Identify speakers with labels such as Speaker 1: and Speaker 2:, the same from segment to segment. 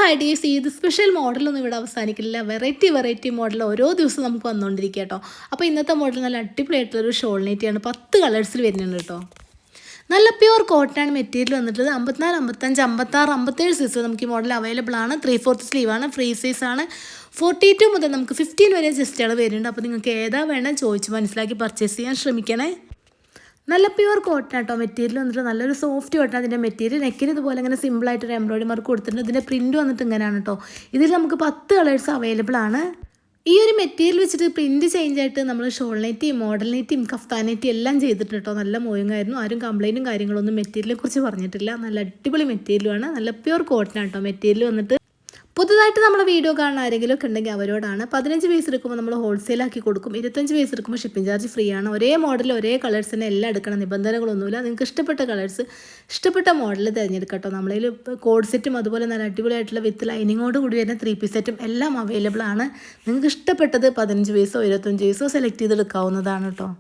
Speaker 1: Hi ഡീസ്, ഇത് special മോഡലൊന്നും ഇവിടെ അവസാനിക്കില്ല. Variety model ഓരോ ദിവസവും നമുക്ക് വന്നുകൊണ്ടിരിക്കുക കേട്ടോ. അപ്പോൾ ഇന്നത്തെ മോഡൽ നല്ല അടിപൊളിയായിട്ടുള്ളൊരു ഷോൾ നൈറ്റിയാണ്. 10 കളേഴ്സിൽ വരുന്നുണ്ട് കേട്ടോ. നല്ല പ്യുവർ കോട്ടൺ മെറ്റീരിയൽ വന്നിട്ടുള്ളത് 54, 55, 56, 57 സൈസ് നമുക്ക് ഈ മോഡൽ അവൈലബിൾ ആണ്. 3/4 സ്ലീവാണ്, ഫ്രീ സൈസ് ആണ്. 42 മുതൽ നമുക്ക് 15 വരെ ജസ്റ്റുകൾ വരുന്നുണ്ട്. അപ്പോൾ നിങ്ങൾക്ക് ഏതാ വേണം ചോദിച്ച് മനസ്സിലാക്കി പർച്ചേസ് ചെയ്യാൻ ശ്രമിക്കണേ. നല്ല പ്യുവർ കോട്ടൺ കേട്ടോ. മെറ്റീരിയൽ വന്നിട്ട് നല്ലൊരു സോഫ്റ്റ് കോട്ടൺ. അതിൻ്റെ മെറ്റീരിയൽ നെക്കിന് ഇതുപോലെ ഇങ്ങനെ സിമ്പിളായിട്ടൊരു എംബ്രോയിഡറി വർക്ക് കൊടുത്തിട്ടുണ്ട്. ഇതിൻ്റെ പ്രിൻറ്റ് വന്നിട്ട് ഇങ്ങനെയാണ് കേട്ടോ. ഇതിൽ നമുക്ക് 10 കളേഴ്സ് അവൈലബിൾ ആണ്. ഈ ഒരു മെറ്റീരിയൽ വെച്ചിട്ട് പ്രിൻറ്റ് ചേഞ്ച് ആയിട്ട് നമ്മൾ ഷോൾ നൈറ്റിയും മോഡൽ നൈറ്റിയും കഫ്താൻ നൈറ്റിയും എല്ലാം ചെയ്തിട്ടുണ്ട് കേട്ടോ. നല്ല മൂവിങ്ങായിരുന്നു. ആരും കംപ്ലൈൻറ്റും കാര്യങ്ങളൊന്നും മെറ്റീരിയലിനെ കുറിച്ച് പറഞ്ഞിട്ടില്ല. നല്ല അടിപൊളി മെറ്റീരിയലുമാണ്. നല്ല പ്യുവർ കോട്ടൺ കേട്ടോ. മെറ്റീരിയൽ വന്നിട്ട് പുതുതായിട്ട് നമ്മൾ വീഡിയോ കാണുന്ന ആരെങ്കിലും ഒക്കെ ഉണ്ടെങ്കിൽ അവരോടാണ്. 15 പീസ് എടുക്കുമ്പോൾ നമ്മൾ ഹോൾസെയിലാക്കി കൊടുക്കും. 25 പീസ് എടുക്കുമ്പോൾ ഷിപ്പിംഗ് ചാർജ് ഫ്രീ ആണ്. ഒരേ മോഡൽ ഒരേ കളേഴ്സ് തന്നെ എല്ലാം എടുക്കണം, നിബന്ധനകളൊന്നുമില്ല. നിങ്ങൾക്ക് ഇഷ്ടപ്പെട്ട കളേഴ്സ് ഇഷ്ടപ്പെട്ട മോഡൽ തിരഞ്ഞെടുക്കട്ടോ. നമ്മളതിൽ കോഡ് സെറ്റും അതുപോലെ നല്ല അടിപൊളിയായിട്ടുള്ള വിത്ത് ലൈനിങ്ങോട് കൂടി വരുന്ന 3 പീസ് സെറ്റും എല്ലാം അവൈലബിൾ ആണ്. നിങ്ങൾക്ക് ഇഷ്ടപ്പെട്ടത് 15 പീസോ 25 പീസോ സെലക്ട് ചെയ്തെടുക്കാവുന്നതാണ് കേട്ടോ.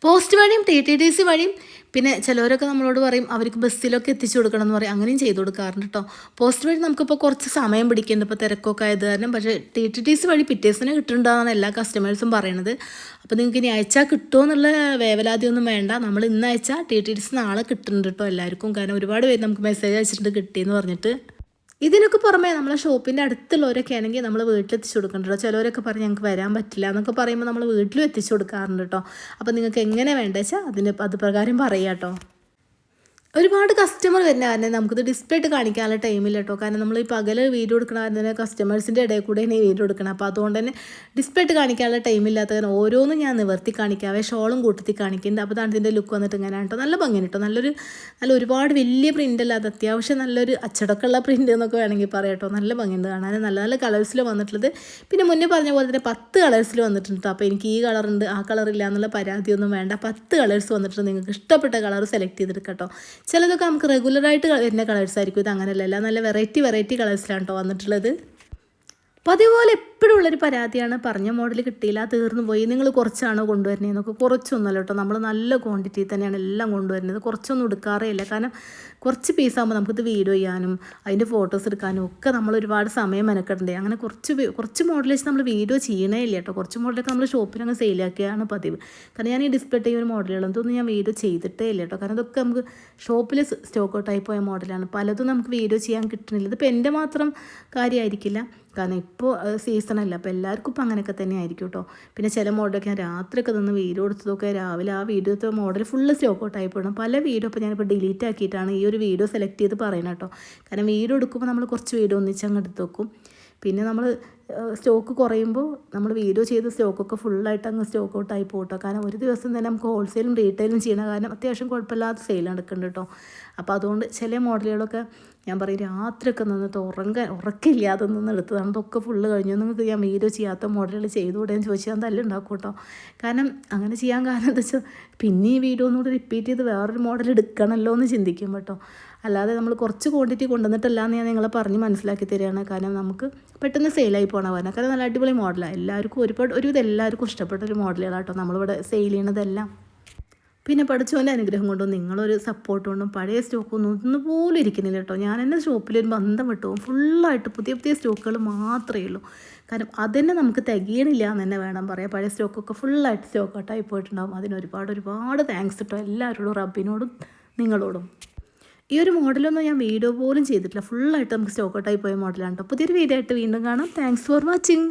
Speaker 1: പോസ്റ്റ് വഴിയും TTDC വഴിയും പിന്നെ ചിലവരൊക്കെ നമ്മളോട് പറയും അവർക്ക് ബസ്സിലൊക്കെ എത്തിച്ചു കൊടുക്കണം എന്ന് പറയും. അങ്ങനെയും ചെയ്ത് കൊടുക്കാറുണ്ട് കേട്ടോ. പോസ്റ്റ് വഴി നമുക്കിപ്പോൾ കുറച്ച് സമയം പിടിക്കുന്നുണ്ട്, ഇപ്പോൾ തിരക്കൊക്കെ ആയത് കാരണം. പക്ഷേ TTDC വഴി പിറ്റേഴ്സിന് കിട്ടുന്നുണ്ടാകുന്ന എല്ലാ കസ്റ്റമേഴ്സും പറയണത്. അപ്പോൾ നിങ്ങൾക്ക് ഇനി അയച്ചാൽ കിട്ടുമോ എന്നുള്ള വേവലാതിയൊന്നും വേണ്ട. നമ്മൾ ഇന്ന് അയച്ചാൽ TTDC നാളെ കിട്ടുന്നുണ്ട് കേട്ടോ എല്ലാവർക്കും. കാരണം ഒരുപാട് പേര് നമുക്ക് മെസ്സേജ് അയച്ചിട്ടുണ്ട് കിട്ടിയെന്ന് പറഞ്ഞിട്ട്. ഇതിനൊക്കെ പുറമേ നമ്മളെ ഷോപ്പിൻ്റെ അടുത്തുള്ളവരൊക്കെ ആണെങ്കിൽ നമ്മൾ വീട്ടിലെത്തിച്ചു കൊടുക്കുന്നുണ്ടോ. ചിലവരൊക്കെ പറഞ്ഞ് ഞങ്ങൾക്ക് വരാൻ പറ്റില്ല എന്നൊക്കെ പറയുമ്പോൾ നമ്മൾ വീട്ടിലും എത്തിച്ചു കൊടുക്കാറുണ്ട് കേട്ടോ. അപ്പോൾ നിങ്ങൾക്ക് എങ്ങനെ വേണ്ടത് വെച്ചാൽ അത് പ്രകാരം പറയാം കേട്ടോ. ഒരുപാട് കസ്റ്റമർ വരുന്ന കാരണം നമുക്കിത് ഡിസ്പ്ലേ ഇട്ട് കാണിക്കാനുള്ള ടൈമില്ല കേട്ടോ. കാരണം നമ്മൾ ഈ പകൽ വീഡിയോ എടുക്കണ തന്നെ കസ്റ്റമേഴ്സിൻ്റെ ഇടയിൽ കൂടെ തന്നെ വീഡിയോ എടുക്കണം. അപ്പോൾ അതുകൊണ്ട് തന്നെ ഡിസ്പ്ലേ ഇട്ട് കാണിക്കാനുള്ള ടൈമില്ലാത്ത കാരണം ഓരോന്നും ഞാൻ നിവർത്തി കാണിക്കാവേ, ഷോളും കൂട്ടത്തി കാണിക്കുന്നുണ്ട്. അപ്പോൾ അതിൻ്റെ ലുക്ക് വന്നിട്ട് ഇങ്ങനെയാണ് കേട്ടോ. നല്ല ഭംഗി കേട്ടോ. നല്ല ഒരുപാട് വലിയ പ്രിൻ്റ് അല്ലാതെ അത്യാവശ്യം നല്ലൊരു അച്ചടക്കമുള്ള പ്രിൻ്റ് എന്നൊക്കെ വേണമെങ്കിൽ പറയാം കേട്ടോ. നല്ല ഭംഗിയുണ്ട് കാണാൻ. നല്ല നല്ല കളേഴ്സിൽ വന്നിട്ടുള്ളത്. പിന്നെ മുന്നേ പറഞ്ഞ പോലെ തന്നെ 10 കളേഴ്സിൽ വന്നിട്ടുണ്ട് കേട്ടോ. അപ്പോൾ എനിക്ക് ഈ കളറുണ്ട് ആ കളറില്ല എന്നുള്ള പരാതിയൊന്നും വേണ്ട. 10 കളേഴ്സ് വന്നിട്ടുണ്ട്. നിങ്ങൾക്ക് ഇഷ്ടപ്പെട്ട കളർ സെലക്ട് ചെയ്തെടുക്കട്ടോ. ചിലതൊക്കെ നമുക്ക് റെഗുലറായിട്ട് വരുന്ന കളേഴ്സ് ആയിരിക്കും. ഇത് അങ്ങനെയല്ല, നല്ല വെറൈറ്റി കളേഴ്സിലാണ് കേട്ടോ വന്നിട്ടുള്ളത്. അപ്പോൾ അതുപോലെ എപ്പോഴും ഉള്ളൊരു പരാതിയാണ് പറഞ്ഞ മോഡൽ കിട്ടിയില്ല, തീർന്നു പോയി, നിങ്ങൾ കുറച്ചാണോ കൊണ്ടുവരുന്നതെന്നൊക്കെ. കുറച്ചൊന്നുമല്ല കേട്ടോ. നമ്മൾ നല്ല ക്വാണ്ടിറ്റി തന്നെയാണ് എല്ലാം കൊണ്ടുവരുന്നത്. കുറച്ചൊന്നും എടുക്കാറേ ഇല്ല. കാരണം കുറച്ച് പീസാകുമ്പോൾ നമുക്കിത് വീഡിയോ ചെയ്യാനും അതിൻ്റെ ഫോട്ടോസ് എടുക്കാനും ഒക്കെ നമ്മൾ ഒരുപാട് സമയം മെനക്കെടണ്ടേ. അങ്ങനെ കുറച്ച് മോഡൽ വെച്ച് നമ്മൾ വീഡിയോ ചെയ്യണേ ഇല്ല കേട്ടോ. കുറച്ച് മോഡലൊക്കെ നമ്മൾ ഷോപ്പിലങ്ങ് സെയിലാക്കിയാണ് പതിവ്. കാരണം ഞാൻ ഈ ഡിസ്പ്ലേ ചെയ്യുന്ന മോഡലുകളൊന്നും ഞാൻ വീഡിയോ ചെയ്തിട്ടേ ഇല്ല കേട്ടോ. കാരണം ഇതൊക്കെ നമുക്ക് ഷോപ്പിൽ സ്റ്റോക്ക് ഔട്ടായി പോയ മോഡലാണ്. പലതും നമുക്ക് വീഡിയോ ചെയ്യാൻ കിട്ടുന്നില്ല. ഇതിപ്പോൾ എൻ്റെ മാത്രം കാര്യമായിരിക്കില്ല, കാരണം ഇപ്പോൾ സീസണല്ല. അപ്പോൾ എല്ലാവർക്കും ഇപ്പോൾ അങ്ങനെയൊക്കെ തന്നെ ആയിരിക്കും കേട്ടോ. പിന്നെ ചില മോഡലൊക്കെ ഞാൻ രാത്രിയൊക്കെ നിന്ന് വീഡിയോ എടുത്തതൊക്കെ രാവിലെ ആ വീഡിയോത്തെ മോഡൽ ഫുള്ള് സ്റ്റോക്ക് ഔട്ടായി പോകണം. പല വീഡിയോ ഇപ്പോൾ ഞാനിപ്പോൾ ഡിലീറ്റ് ആക്കിയിട്ടാണ് ഈ ഒരു വീഡിയോ സെലക്ട് ചെയ്ത് പറയുന്നത് കേട്ടോ. കാരണം വീഡിയോ എടുക്കുമ്പോൾ നമ്മൾ കുറച്ച് വീഡിയോ ഒന്നിച്ചങ്ങ് എടുത്ത് വെക്കും. പിന്നെ നമ്മൾ സ്റ്റോക്ക് കുറയുമ്പോൾ നമ്മൾ വീഡിയോ ചെയ്ത സ്റ്റോക്കൊക്കെ ഫുള്ളായിട്ട് അങ്ങ് സ്റ്റോക്ക് ഔട്ടായി പോകട്ടോ. കാരണം ഒരു ദിവസം തന്നെ നമുക്ക് ഹോൾസെയിലും റീറ്റെയിലും ചെയ്യണ കാരണം അത്യാവശ്യം കുഴപ്പമില്ലാത്ത സെയിൽ നടക്കുന്നുണ്ട് കേട്ടോ. അപ്പോൾ അതുകൊണ്ട് ചില മോഡലുകളൊക്കെ ഞാൻ പറയും രാത്രിയൊക്കെ നിന്നിട്ട് ഉറക്കില്ലാതെ നിന്ന് എടുത്തതാണ്. അതൊക്കെ ഫുള്ള് കഴിഞ്ഞു. നിങ്ങൾക്ക് ഞാൻ വീഡിയോ ചെയ്യാത്ത മോഡലുകൾ ചെയ്തുകൂടെയെന്ന് ചോദിച്ചാൽ തല്ലുണ്ടാക്കും കേട്ടോ. കാരണം അങ്ങനെ ചെയ്യാൻ കാരണം എന്താ വെച്ചാൽ പിന്നെ ഈ വീഡിയോ ഒന്നുകൂടി റിപ്പീറ്റ് ചെയ്ത് വേറൊരു മോഡൽ എടുക്കണമല്ലോ എന്ന് ചിന്തിക്കും കേട്ടോ. അല്ലാതെ നമ്മൾ കുറച്ച് ക്വാണ്ടിറ്റി കൊണ്ടുവന്നിട്ടല്ല എന്ന് ഞാൻ നിങ്ങളെ പറഞ്ഞ് മനസ്സിലാക്കി തരികയാണ്. കാരണം നമുക്ക് പെട്ടെന്ന് സെയിലായി പോകണ കാരണം. കാരണം നല്ല അടിപൊളി മോഡലാണ്. എല്ലാവർക്കും ഒരുവിധം എല്ലാവർക്കും ഇഷ്ടപ്പെട്ടൊരു മോഡലുകളാണ് കേട്ടോ നമ്മളിവിടെ സെയിൽ ചെയ്യണതെല്ലാം. പിന്നെ പഠിച്ചവൻ്റെ അനുഗ്രഹം കൊണ്ടും നിങ്ങളൊരു സപ്പോർട്ട് കൊണ്ടും പഴയ സ്റ്റോക്കൊന്നും ഒന്നുപോലും ഇരിക്കുന്നില്ല കേട്ടോ. ഞാൻ എൻ്റെ ഷോപ്പിലൊരു ബന്ധം വിട്ടുപോകും. ഫുള്ളായിട്ട് പുതിയ സ്റ്റോക്കുകൾ മാത്രമേ ഉള്ളൂ. കാരണം അതന്നെ നമുക്ക് തികയണില്ല എന്ന് തന്നെ വേണം പറയാം. പഴയ സ്റ്റോക്കൊക്കെ ഫുള്ളായിട്ട് സ്റ്റോക്ക് ഔട്ടായി പോയിട്ടുണ്ടാകും. അതിന് ഒരുപാട് താങ്ക്സ് കേട്ടോ എല്ലാവരോടും, റബ്ബിനോടും നിങ്ങളോടും. ഈ ഒരു മോഡലൊന്നും ഞാൻ വീഡിയോ പോലും ചെയ്തിട്ടില്ല. ഫുള്ളായിട്ട് നമുക്ക് സ്റ്റോക്ക് ഔട്ടായി പോയ മോഡലാണ് കേട്ടോ. പുതിയൊരു വീഡിയോ ആയിട്ട് വീണ്ടും കാണാം. Thanks for watching.